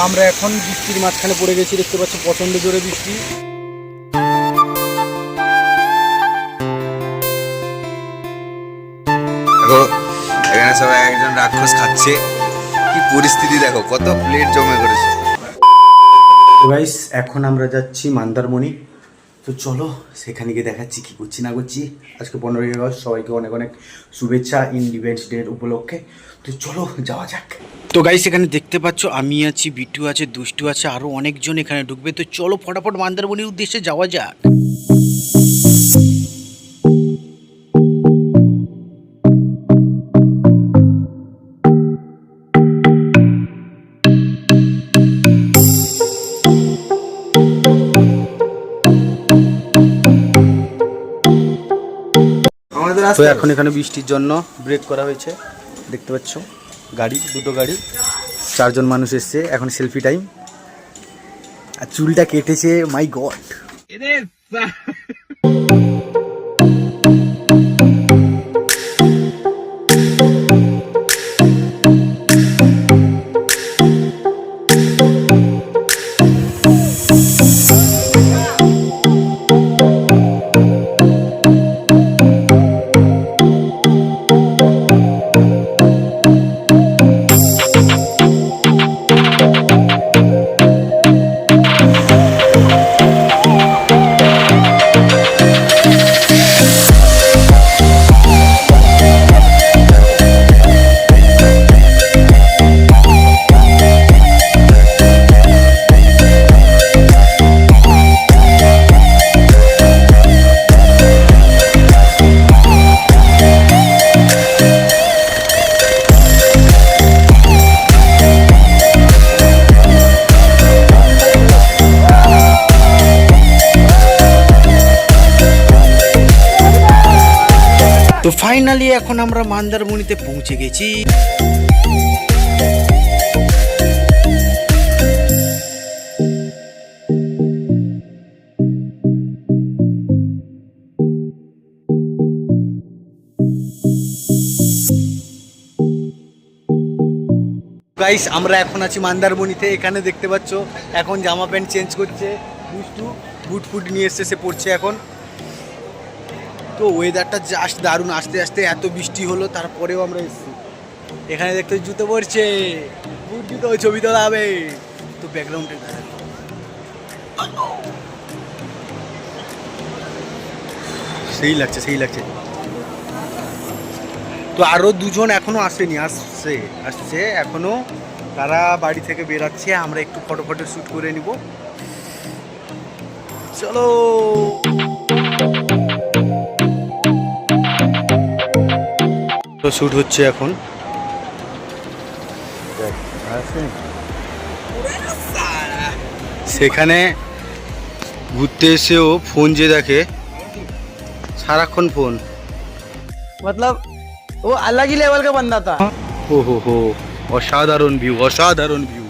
আমরা এখন বৃষ্টির মাঝখানে পড়ে গেছি, দেখতে পাচ্ছ প্রচণ্ড জোরে বৃষ্টি। দেখো এখানে সবাই একজন রাক্ষস খাচ্ছে, কি পরিস্থিতি দেখো, কত প্লেট জমে করেছে। তো গাইস এখন আমরা যাচ্ছি মন্দারমণি, তো চলো সেখানে গিয়ে দেখাচ্ছি কি করছি না করছি। আজকে 15ই আগস্ট, সবাইকে অনেক অনেক শুভেচ্ছা ইন্ডিপেন্ডেন্স ডে উপলক্ষে। তো চলো যাওয়া যাক। তো গাইস এখানে দেখতে পাচ্ছ আমি আছি, বিট্টু আছে, দুষ্টু আছে, আরও অনেকজন এখানে ঢুকবে। তো চলো ফটাফট মন্দারমণির উদ্দেশ্যে যাওয়া যাক। তো এখন এখানে বৃষ্টির জন্য ব্রেক করা হয়েছে, দেখতে পাচ্ছ গাড়ি, দুটো গাড়ি, 4 জন মানুষ এসছে। এখন সেলফি টাইম। আর চুলটা কেটেছে, মাই গড। তো ফাইনালি এখন আমরা মন্দারমণিতে পৌঁছে গেছি। গাইস আমরা এখন আছি মন্দারমণিতে। এখানে দেখতে পাচ্ছ এখন জামা প্যান্ট চেঞ্জ করছে দুষ্টু, বুট ফুট নিয়ে এসছে, সে পড়ছে এখন। তো ওয়েদারটা জাস্ট দারুণ, আস্তে আস্তে এত বৃষ্টি হলো তারপরেও আমরা এসেছি। এখানে দেখতে জুতো পড়ছে, বুট জুতো, ছবি তোলা হবে। তো ব্যাকগ্রাউন্ডে সেই লাগছে, সেই লাগছে। তো আরও 2 জন এখনো আসেনি, আসছে এখনো, তারা বাড়ি থেকে বেরাচ্ছে। আমরা একটু ফটো শ্যুট করে নিব, চলো। তো শ্যুট হচ্ছে এখন। সেখানে ঘুরতে এসেও ফোন যে দেখে, সারাক্ষণ ফোন। मतलब वो अलग ही लेवल का बंदा था। हो অসাধারণ ভিউ, অসাধারণ ভিউ।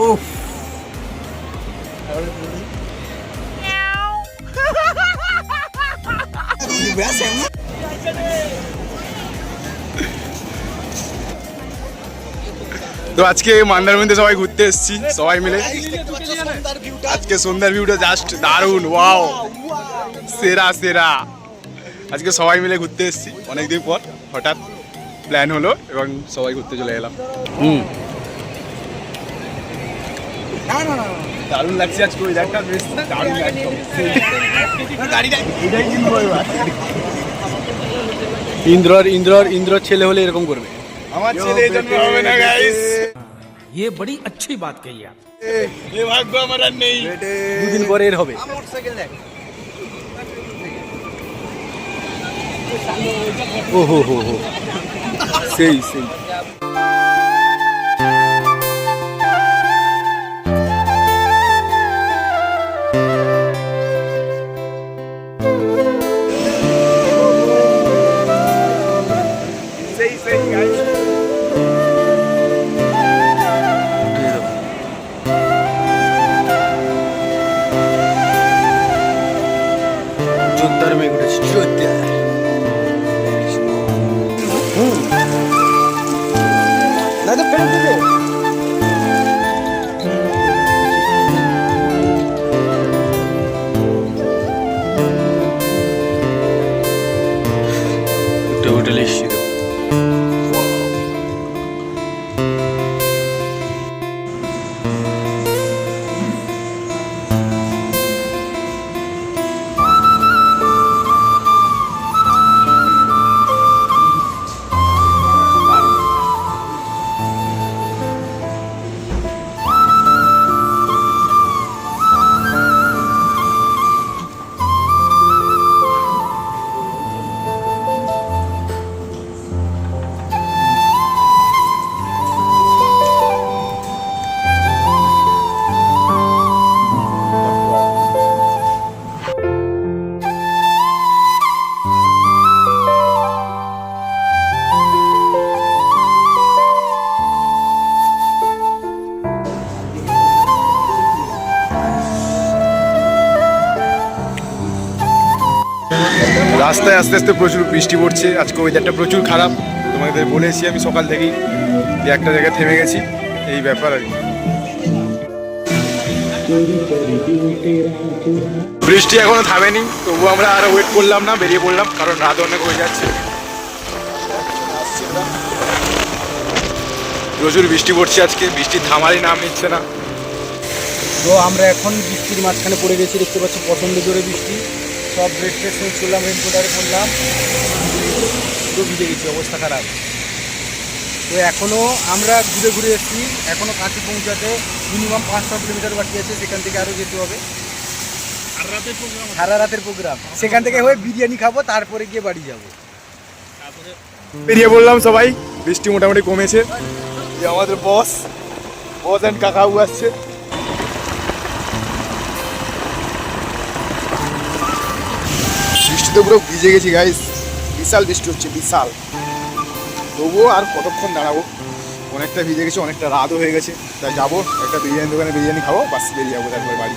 উফ তো আজকে মন্দারমণিতে সবাই ঘুরতে এসেছি সবাই মিলে। আজকে সন্ধ্যার ভিউটা জাস্ট দারুণ, ওয়াও, সেরা সেরা। আজকে সবাই মিলে ঘুরতে এসেছি অনেকদিন পর, হঠাৎ প্ল্যান হলো এবং সবাই ঘুরতে চলে এলাম। দারুণ লাগছে আজকে, ওই জায়গাটা বেশ দারুণ লাগছে। ইন্দ্রর ছেলে হলে এরকম করবে। আমার ছেলে এই জন্য হবে না গাইস। ये बड़ी अच्छी बात कही आप। এ ভাগ্য আমার আর নেই। 2 দিন পরে এর হবে। ও হো সেই সেই। जोरदार में जोरदार। রাস্তায় আস্তে আস্তে প্রচুর বৃষ্টি পড়ছে, আজকে ওয়েদারটা প্রচুর খারাপ। তোমাদের বলেছি আমি সকাল থেকেই যে একটা জায়গায় থেমে গেছি, এই ব্যাপার আর কি। বৃষ্টি এখনো থামেনি, তবু আমরা আরো ওয়েট করলাম না, বেরিয়ে পড়লাম, কারণ রাত অনেক হয়ে যাচ্ছে। প্রচুর বৃষ্টি পড়ছে আজকে, বৃষ্টি থামারই নাম নিচ্ছে না। তো আমরা এখন বৃষ্টির মাঝখানে পড়ে গেছি, দেখতে পাচ্ছ প্রচণ্ড জোরে বৃষ্টি। সব রেড ড্রেস নিয়ে চললাম, রেনকোটারে পড়লাম, পুরো ভিজে গেছি, অবস্থা খারাপ। তো এখনও আমরা ঘুরে ঘুরে এসেছি, এখনও কাছে পৌঁছাতে মিনিমাম 500 কিলোমিটার বাকি আছে, সেখান থেকে আরও যেতে হবে। সারা রাতের প্রোগ্রাম, সেখান থেকে হয়ে বিরিয়ানি খাবো, তারপরে গিয়ে বাড়ি যাবো। বেরিয়ে পড়লাম সবাই, বৃষ্টি মোটামুটি কমেছে। যে আমাদের বস অ্যান্ড কাকাবু আসছে। বৃষ্টিতে পুরো ভিজে গেছি গাইস, বিশাল বৃষ্টি হচ্ছে, বিশাল। তবুও আর কতক্ষণ দাঁড়াবো, অনেকটা ভিজে গেছি, অনেকটা রাতও হয়ে গেছে। তাই যাবো একটা বিরিয়ানি দোকানে, বিরিয়ানি খাবো, বাস বেরিয়ে যাবো তারপর বাড়ি।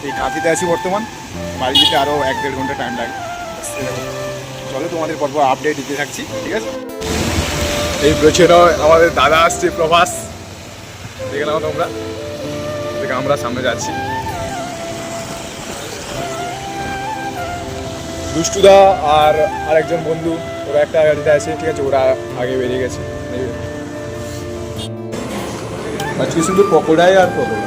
এই কাঁথিতে আছি বর্তমান, বাড়ি যেতে আরও 1-1.5 ঘন্টা টাইম লাগে। চলো তোমাদের পরপর আপডেট দিতে থাকছি, ঠিক আছে। এই পেছনে আমাদের দাদা আসছে, প্রভাস, দেখে নাও তোমরা। দেখে আমরা সামনে যাচ্ছি। দুষ্টুদা আর আরেকজন বন্ধু, ওরা একটা গাড়িতে আছে, ঠিক আছে, ওরা আগে বেরিয়ে গেছে। আজকে শুধু পকোড়াই আর পকোড়া।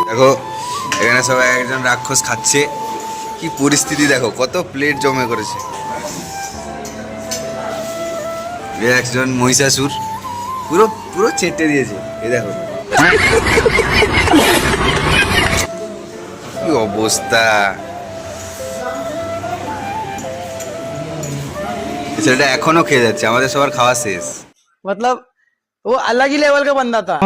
দেখো এখানে সবাই একজন রাক্ষস খাচ্ছে, কি পরিস্থিতি দেখো, কত প্লেট জমে করেছে। একজন মহিষাসুর পুরো পুরো চেটে দিয়েছে, এই দেখো কি অবস্থা। ছেলেটা এখনো খেয়ে যাচ্ছে, আমাদের সবার খাওয়া শেষ। मतलब वो अलग ही लेवल का बंदा था।